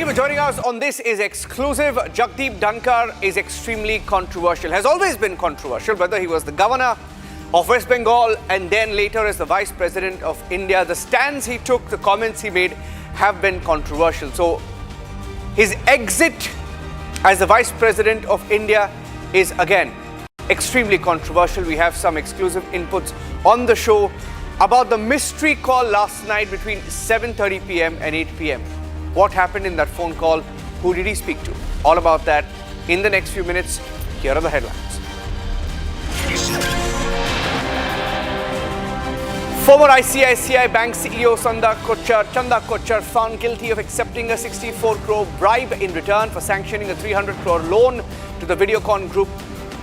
you for joining us on This Is Exclusive. Jagdeep Dhankar is extremely controversial, has always been controversial, whether he was the governor of West Bengal and then later as the Vice President of India. The stands he took, the comments he made have been controversial. So his exit as the Vice President of India is again extremely controversial. We have some exclusive inputs on the show about the mystery call last night between 7:30 p.m. and 8 p.m. What happened in that phone call? Who did he speak to? All about that in the next few minutes. Here are the headlines. Former ICICI Bank CEO Chanda Kochhar found guilty of accepting a 64 crore bribe in return for sanctioning a 300 crore loan to the Videocon Group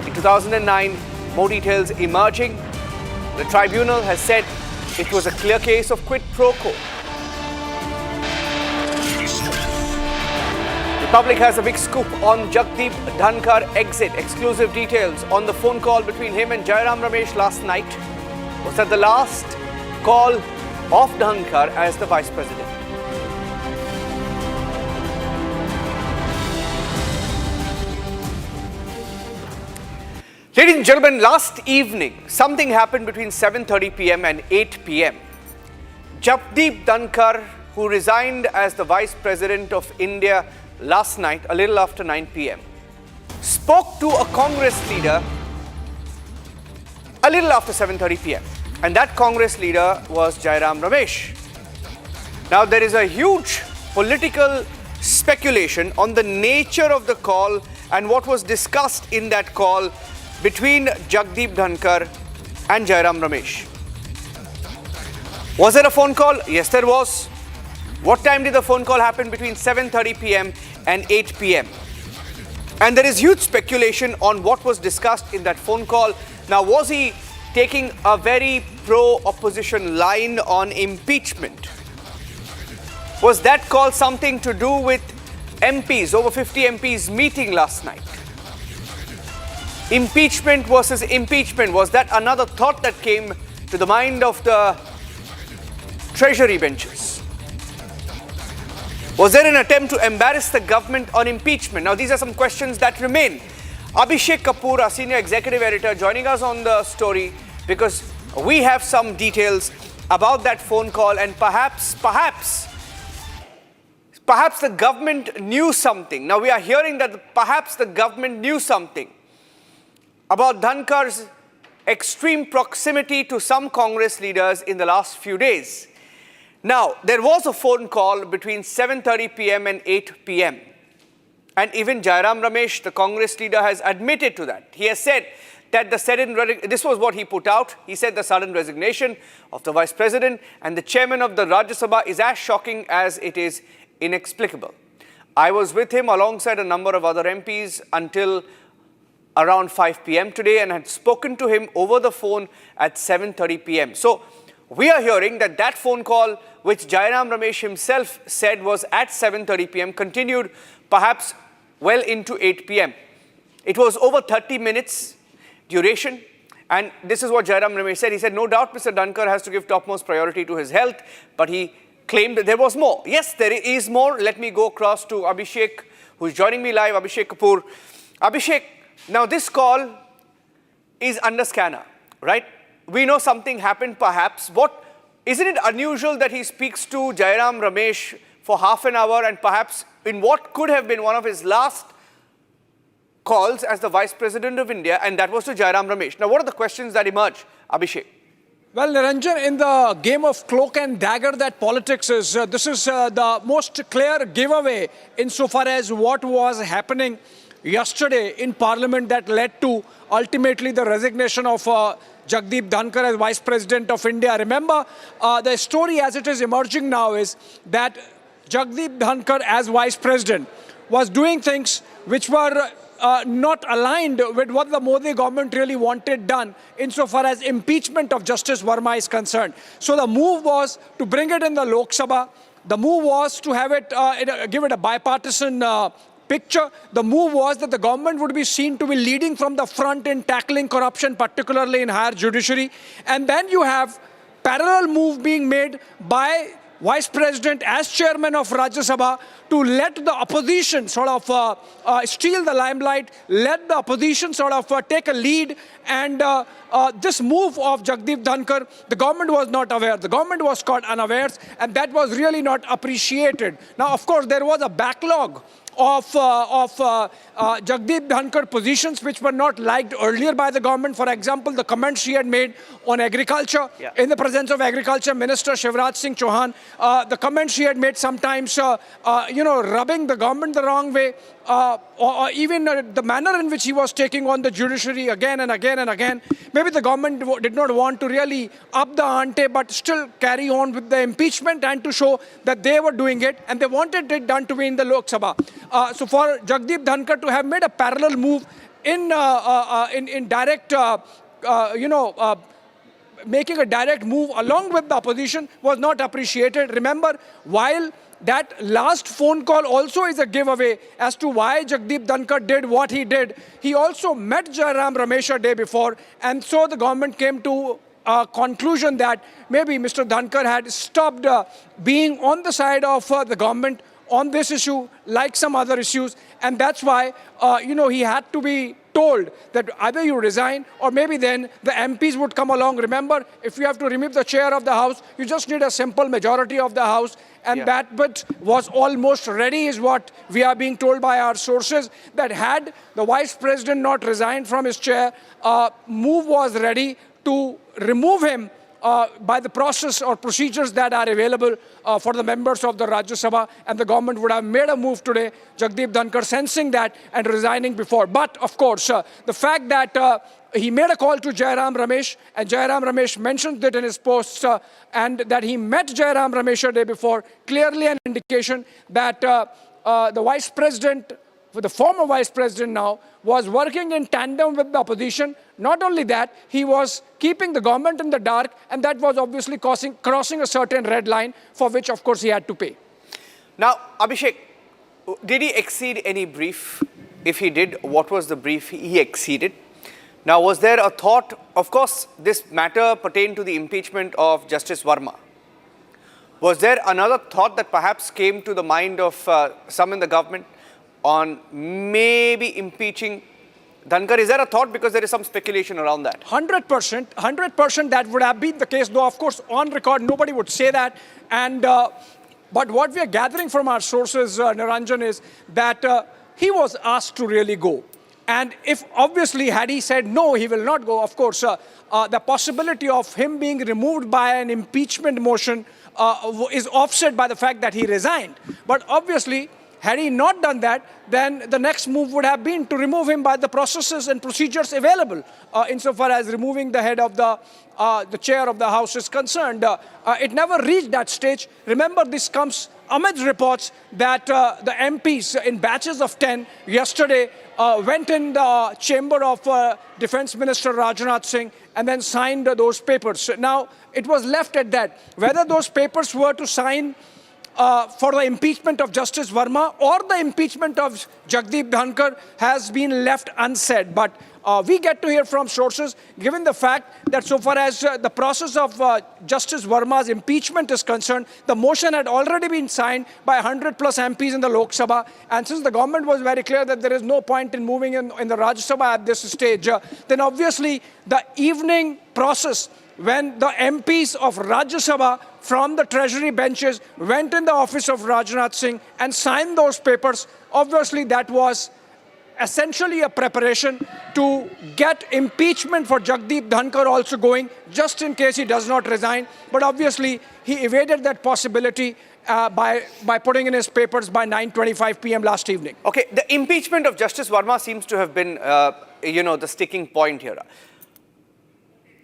in 2009. More details emerging. The tribunal has said it was a clear case of quid pro quo. The public has a big scoop on Jagdeep Dhankar exit. Exclusive details on the phone call between him and Jairam Ramesh last night. Was that the last call of Dhankar as the Vice President? Ladies and gentlemen, last evening, something happened between 7:30 p.m. and 8 p.m. Jagdeep Dhankar, who resigned as the Vice President of India last night, a little after 9 p.m., spoke to a Congress leader a little after 7:30 p.m. And that Congress leader was Jairam Ramesh. Now, there is a huge political speculation on the nature of the call and what was discussed in that call between Jagdeep Dhankar and Jairam Ramesh. Was there a phone call? Yes, there was. What time did the phone call happen between 7:30 p.m. and 8 p.m.? And there is huge speculation on what was discussed in that phone call. Now, was he taking a very pro-opposition line on impeachment? Was that call something to do with MPs, over 50 MPs meeting last night? Impeachment versus impeachment, was that another thought that came to the mind of the treasury benches? Was there an attempt to embarrass the government on impeachment? Now, these are some questions that remain. Abhishek Kapoor, our senior executive editor, joining us on the story because we have some details about that phone call, and perhaps the government knew something. Now, we are hearing that perhaps the government knew something about Dhankar's extreme proximity to some Congress leaders in the last few days. Now, there was a phone call between 7:30 p.m. and 8 p.m. And even Jairam Ramesh, the Congress leader, has admitted to that. He has said that this was what he put out. He said the sudden resignation of the Vice President and the Chairman of the Rajya Sabha is as shocking as it is inexplicable. I was with him alongside a number of other MPs until around 5 p.m. today and had spoken to him over the phone at 7:30 p.m. So we are hearing that that phone call, which Jairam Ramesh himself said was at 7:30 p.m., continued perhaps well into 8 p.m. It was over 30 minutes duration. And this is what Jairam Ramesh said. He said, no doubt Mr. Dhankar has to give topmost priority to his health, but he claimed that there was more. Yes, there is more. Let me go across to Abhishek, who is joining me live, Abhishek Kapoor. Abhishek, now this call is under scanner, right? We know something happened perhaps. Isn't it unusual that he speaks to Jairam Ramesh for half an hour and perhaps in what could have been one of his last calls as the Vice President of India, and that was to Jairam Ramesh? Now, what are the questions that emerge, Abhishek? Well, Niranjan, in the game of cloak and dagger that politics is, this is the most clear giveaway insofar as what was happening yesterday in Parliament that led to ultimately the resignation of Jagdeep Dhankar as Vice President of India. Remember, the story as it is emerging now is that Jagdeep Dhankar as Vice President was doing things which were not aligned with what the Modi government really wanted done insofar as impeachment of Justice Verma is concerned. So the move was to bring it in the Lok Sabha. The move was to have it, give it a bipartisan picture. The move was that the government would be seen to be leading from the front in tackling corruption, particularly in higher judiciary. And then you have parallel move being made by Vice President as Chairman of Rajya Sabha to let the opposition sort of steal the limelight, let the opposition sort of take a lead. And this move of Jagdeep Dhankar, the government was not aware. The government was caught unawares, and that was really not appreciated. Now, of course, there was a backlog of Jagdeep Dhankar positions which were not liked earlier by the government. For example, the comments she had made on agriculture, in the presence of Agriculture Minister Shivraj Singh Chauhan, the comments she had made sometimes, rubbing the government the wrong way, or even the manner in which he was taking on the judiciary again and again and again. Maybe the government did not want to really up the ante, but still carry on with the impeachment and to show that they were doing it, and they wanted it done to be in the Lok Sabha. So for Jagdeep Dhankar to have made a parallel move in direct, making a direct move along with the opposition was not appreciated. Remember, while that last phone call also is a giveaway as to why Jagdeep Dhankar did what he did, he also met Jairam Ramesh a day before, and so the government came to a conclusion that maybe Mr. Dhankar had stopped being on the side of the government on this issue, like some other issues, and that's why, he had to be told that either you resign or maybe then the MPs would come along. Remember, if you have to remove the chair of the House, you just need a simple majority of the House, and that bit was almost ready, is what we are being told by our sources, that had the Vice President not resigned from his chair, move was ready to remove him by the process or procedures that are available for the members of the Rajya Sabha, and the government would have made a move today, Jagdeep Dhankar sensing that and resigning before. But of course, the fact that he made a call to Jairam Ramesh, and Jairam Ramesh mentioned it in his posts, and that he met Jairam Ramesh a day before, clearly an indication that the Vice President, the former Vice President now, was working in tandem with the opposition. Not only that, he was keeping the government in the dark, and that was obviously crossing a certain red line for which, of course, he had to pay. Now, Abhishek, did he exceed any brief? If he did, what was the brief he exceeded? Now, was there a thought? Of course, this matter pertained to the impeachment of Justice Verma. Was there another thought that perhaps came to the mind of some in the government on maybe impeaching Dhankar? Is there a thought? Because there is some speculation around that. 100% that would have been the case, though of course on record nobody would say that. And but what we are gathering from our sources, Niranjan, is that he was asked to really go. And if obviously had he said no, he will not go, of course, the possibility of him being removed by an impeachment motion is offset by the fact that he resigned. But obviously, had he not done that, then the next move would have been to remove him by the processes and procedures available insofar as removing the head of the chair of the House is concerned. It never reached that stage. Remember, this comes amid reports that the MPs in batches of 10 yesterday went in the chamber of Defense Minister Rajnath Singh and then signed those papers. Now, it was left at that. Whether those papers were to sign for the impeachment of Justice Verma or the impeachment of Jagdeep Dhankar has been left unsaid. But we get to hear from sources, given the fact that so far as the process of Justice Verma's impeachment is concerned, the motion had already been signed by 100 plus MPs in the Lok Sabha. And since the government was very clear that there is no point in moving in the Rajya Sabha at this stage, then obviously the evening process when the MPs of Rajya Sabha from the treasury benches went in the office of Rajnath Singh and signed those papers, obviously that was essentially a preparation to get impeachment for Jagdeep Dhankar also going, just in case he does not resign. But obviously he evaded that possibility by putting in his papers by 9:25 p.m. last evening. Okay, the impeachment of Justice Verma seems to have been, the sticking point here.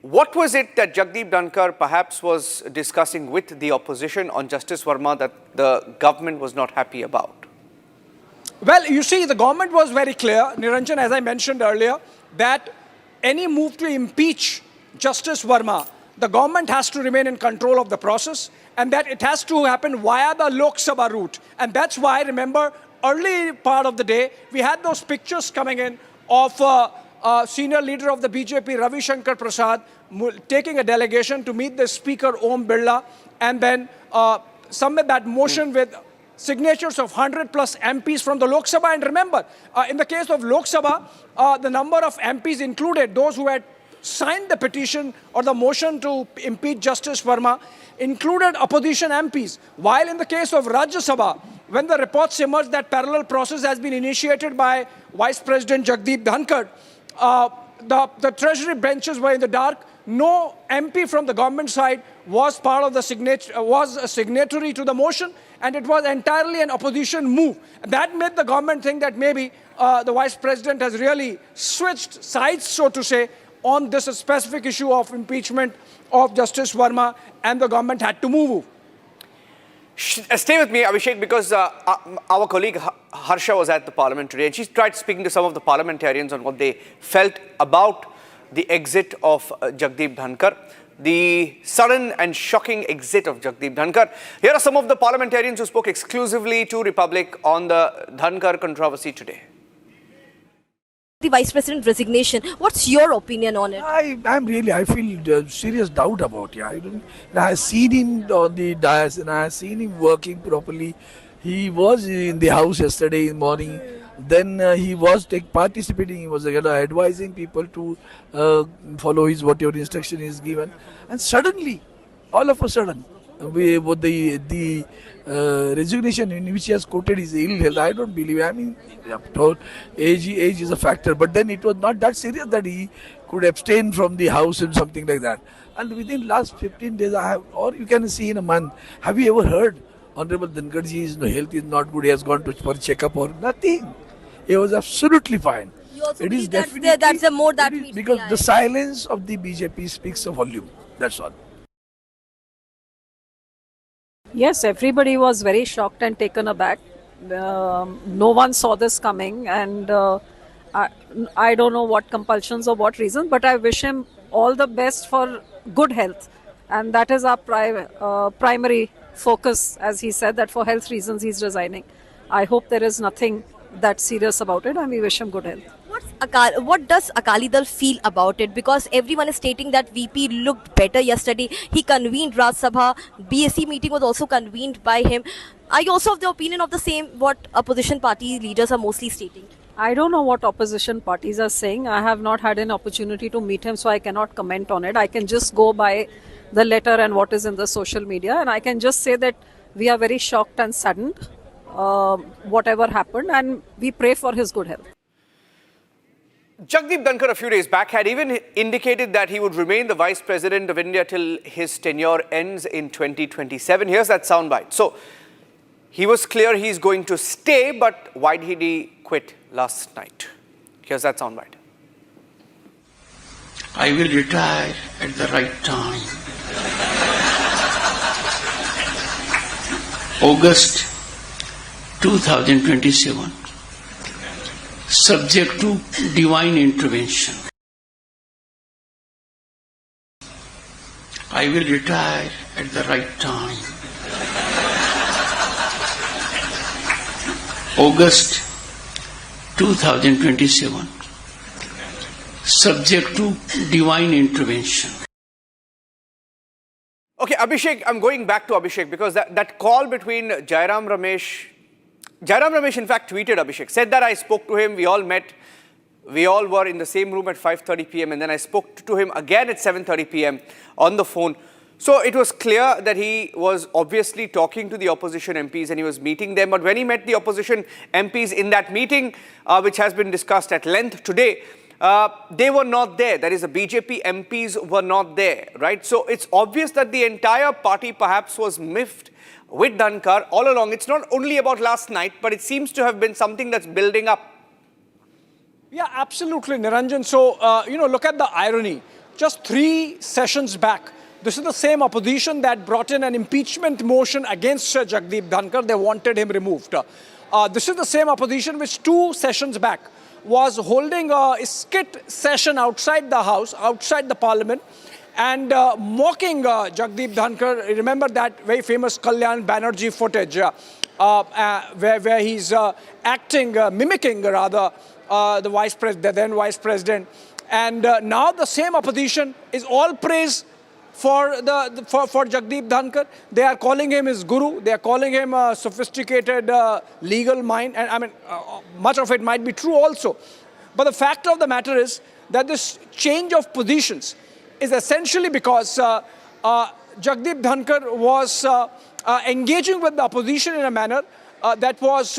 What was it that Jagdeep Dhankar perhaps was discussing with the opposition on Justice Verma that the government was not happy about? Well, you see, the government was very clear, Niranjan, as I mentioned earlier, that any move to impeach Justice Verma, the government has to remain in control of the process, and that it has to happen via the Lok Sabha route. And that's why, remember, early part of the day, we had those pictures coming in of senior leader of the BJP, Ravi Shankar Prasad, taking a delegation to meet the Speaker Om Birla and then submit that motion with signatures of 100 plus MPs from the Lok Sabha. And remember, in the case of Lok Sabha, the number of MPs included those who had signed the petition or the motion to impeach Justice Verma included opposition MPs. While in the case of Rajya Sabha, when the reports emerged that parallel process has been initiated by Vice President Jagdeep Dhankar, the Treasury benches were in the dark. No MP from the government side was part of the was a signatory to the motion, and it was entirely an opposition move. That made the government think that maybe the Vice President has really switched sides, so to say, on this specific issue of impeachment of Justice Verma, and the government had to move. Stay with me, Abhishek, because our colleague Harsha was at the parliament today and she tried speaking to some of the parliamentarians on what they felt about the exit of Jagdeep Dhankar, the sudden and shocking exit of Jagdeep Dhankar. Here are some of the parliamentarians who spoke exclusively to Republic on the Dhankar controversy today. The Vice President resignation. What's your opinion on it? I feel serious doubt about it. I have seen him on the dais and I have seen him working properly. He was in the house yesterday morning. Then he was participating. He was advising people to follow whatever instruction is given. And suddenly, all of a sudden, the resignation in which he has quoted his ill health, I don't believe. I mean, age is a factor, but then it was not that serious that he could abstain from the house and something like that. And within last 15 days, or you can see in a month, have you ever heard Honorable Dhankarji's health is not good, he has gone for checkup or nothing? He was absolutely fine. You also believe that's a more that meets because the eye. the silence of the BJP speaks a volume. That's all. Yes, everybody was very shocked and taken aback. No one saw this coming, and I don't know what compulsions or what reason, but I wish him all the best for good health. And that is our primary focus, as he said, that for health reasons he's resigning. I hope there is nothing that serious about it, and we wish him good health. What does Akali Dal feel about it? Because everyone is stating that VP looked better yesterday. He convened Rajya Sabha. BSc meeting was also convened by him. Are you also of the opinion of the same what opposition party leaders are mostly stating? I don't know what opposition parties are saying. I have not had an opportunity to meet him, so I cannot comment on it. I can just go by the letter and what is in the social media, and I can just say that we are very shocked and saddened, whatever happened, and we pray for his good health. Jagdeep Dhankar a few days back had even indicated that he would remain the Vice President of India till his tenure ends in 2027. Here's that soundbite. So, he was clear he's going to stay, but why did he quit last night? Here's that soundbite. I will retire at the right time. August 2027. Subject to divine intervention. I will retire at the right time. August 2027. Subject to divine intervention. Okay, Abhishek, I'm going back to Abhishek because that call between Jairam Ramesh in fact tweeted Abhishek, said that I spoke to him, we all met, we all were in the same room at 5:30 p.m. and then I spoke to him again at 7:30 p.m. on the phone. So it was clear that he was obviously talking to the opposition MPs and he was meeting them. But when he met the opposition MPs in that meeting, which has been discussed at length today, they were not there. That is, the BJP MPs were not there, right? So it's obvious that the entire party perhaps was miffed with Dhankar all along. It's not only about last night, but it seems to have been something that's building up. Yeah, absolutely, Niranjan. So, look at the irony. Just 3 sessions back, this is the same opposition that brought in an impeachment motion against Jagdeep Dhankar. They wanted him removed. This is the same opposition which 2 sessions back was holding a skit session outside the house, outside the parliament, and mocking Jagdeep Dhankar. Remember that very famous Kalyan Banerjee footage where he's mimicking the then Vice President. And now the same opposition is all praise for Jagdeep Dhankar. They are calling him his guru. They are calling him a sophisticated legal mind. And I mean, much of it might be true also. But the fact of the matter is that this change of positions is essentially because Jagdeep Dhankar was engaging with the opposition in a manner that was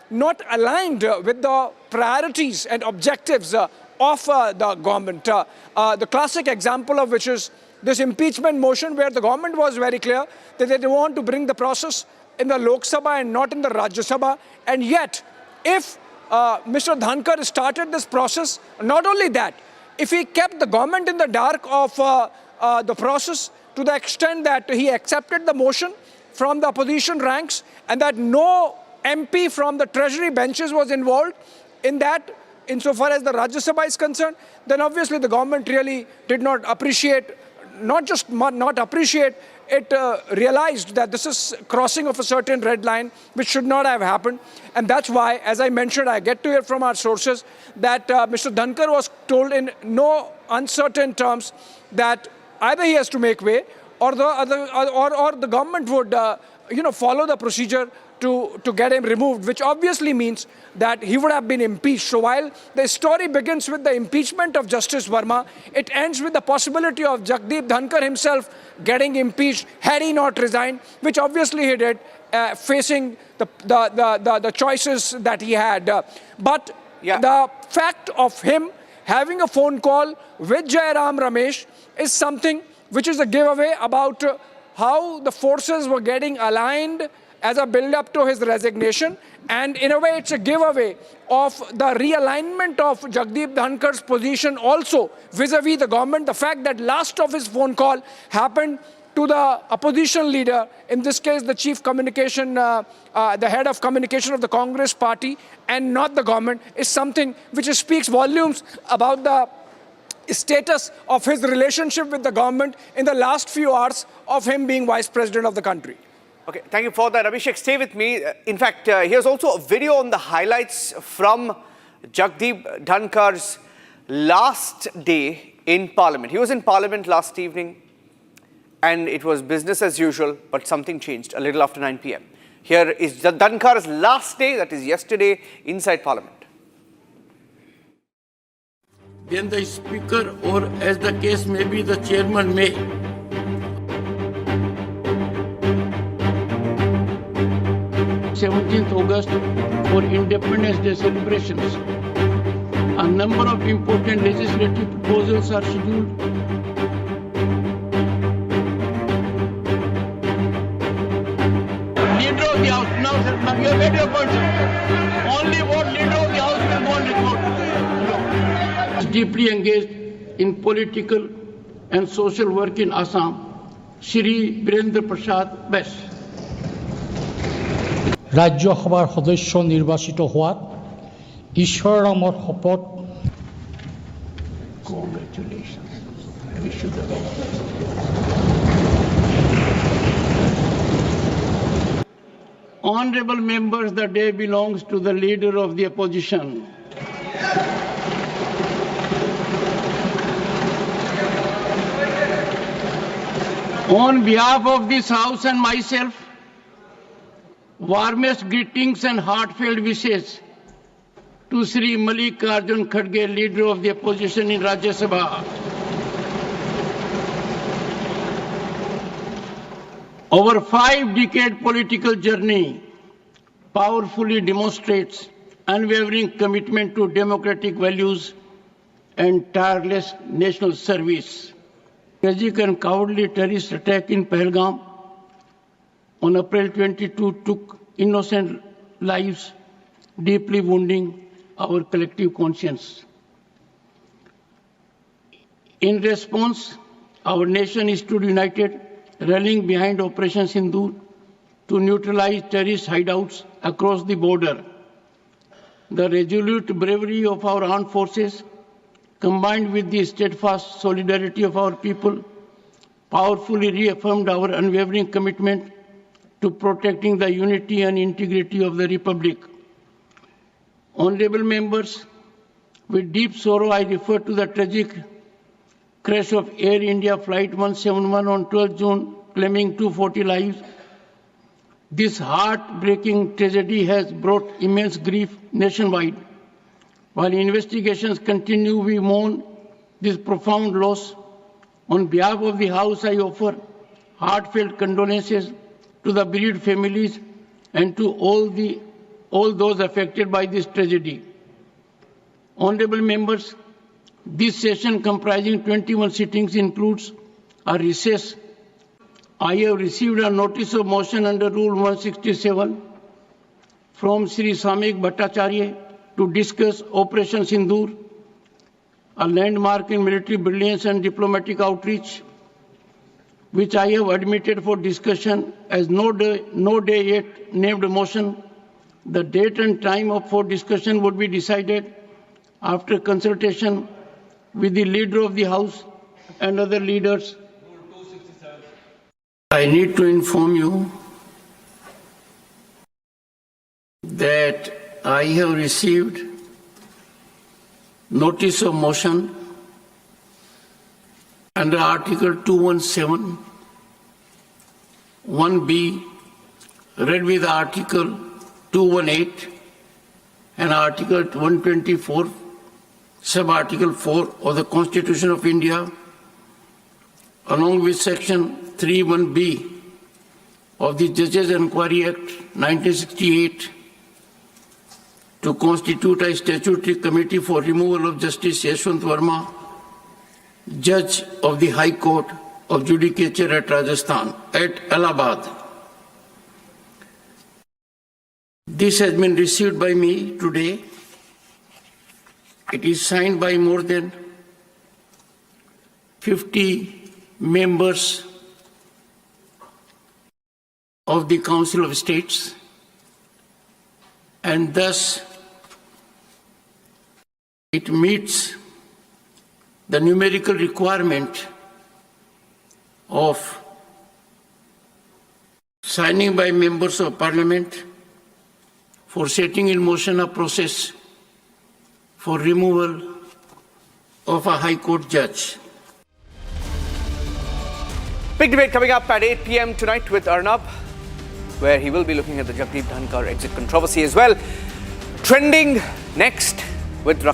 not aligned with the priorities and objectives of the government. The classic example of which is this impeachment motion, where the government was very clear that they want to bring the process in the Lok Sabha and not in the Rajya Sabha. And yet, if Mr. Dhankar started this process, not only that, if he kept the government in the dark of the process to the extent that he accepted the motion from the opposition ranks and that no MP from the treasury benches was involved in that, insofar as the Rajya Sabha is concerned, then obviously the government really did not appreciate, not just not appreciate, it realized that this is crossing of a certain red line which should not have happened. And that's why, as I mentioned, I get to hear from our sources that Mr. Dhankar was told in no uncertain terms that either he has to make way or the government would follow the procedure to get him removed, which obviously means that he would have been impeached. So while the story begins with the impeachment of Justice Verma, it ends with the possibility of Jagdeep Dhankar himself getting impeached had he not resigned, which obviously he did, facing the choices that he had. But the fact of him having a phone call with Jairam Ramesh is something which is a giveaway about how the forces were getting aligned as a build-up to his resignation. And in a way, it's a giveaway of the realignment of Jagdeep Dhankar's position also vis-a-vis the government. The fact that last of his phone call happened to the opposition leader, in this case the chief communication, the head of communication of the Congress party, and not the government, is something which speaks volumes about the status of his relationship with the government in the last few hours of him being vice president of the country. Okay, thank you for that. Abhishek, stay with me. In fact, here's also a video on the highlights from Jagdeep Dhankar's last day in Parliament. He was in Parliament last evening and it was business as usual, but something changed a little after 9 p.m. Here is Dhankar's last day, that is yesterday, inside Parliament. Then the Speaker, or as the case may be, the Chairman may 17th August for Independence Day celebrations. A number of important legislative proposals are scheduled. Leader of the House, now you have made your point, sir. Only what Leader of the House will go and report. Is deeply engaged in political and social work in Assam, Shri Birendra Prasad Bes. রাজ্যসভার সদস্য নির্বাচিত হওয়াত ঈশ্বর নামৰ শপত Honorable members, the day belongs to the leader of the opposition. On behalf of this House and myself, warmest greetings and heartfelt wishes to Sri Mallikarjun Kharge, leader of the opposition in Rajya Sabha. Our 5-decade political journey powerfully demonstrates unwavering commitment to democratic values and tireless national service. Tragic and cowardly terrorist attack in Pahalgam on April 22 took innocent lives, deeply wounding our collective conscience. In response, our nation stood united, rallying behind Operation Sindoor to neutralize terrorist hideouts across the border. The resolute bravery of our armed forces, combined with the steadfast solidarity of our people, powerfully reaffirmed our unwavering commitment to protecting the unity and integrity of the Republic. Honorable members, with deep sorrow I refer to the tragic crash of Air India Flight 171 on 12 June, claiming 240 lives. This heartbreaking tragedy has brought immense grief nationwide. While investigations continue, we mourn this profound loss. On behalf of the House, I offer heartfelt condolences to the bereaved families and to all those affected by this tragedy. Honorable members, this session comprising 21 sittings includes a recess. I have received a notice of motion under Rule 167 from Sri Samik Bhattacharya to discuss Operation Sindoor, a landmark in military brilliance and diplomatic outreach, which I have admitted for discussion as no day yet named a motion. The date and time for discussion would be decided after consultation with the leader of the House and other leaders. I need to inform you that I have received notice of motion under Article 217, 1B, read with Article 218 and Article 124, Sub-Article 4 of the Constitution of India, along with Section 31B of the Judges Enquiry Act 1968, to constitute a statutory committee for removal of Justice Yashwant Verma, Judge of the High Court of Judicature at Rajasthan, at Allahabad. This has been received by me today. It is signed by more than 50 members of the Council of States, and thus it meets the numerical requirement of signing by members of Parliament for setting in motion a process for removal of a High Court judge. Big debate coming up at 8 p.m. tonight with Arnab, where he will be looking at the Jagdeep Dhankar exit controversy as well. Trending next with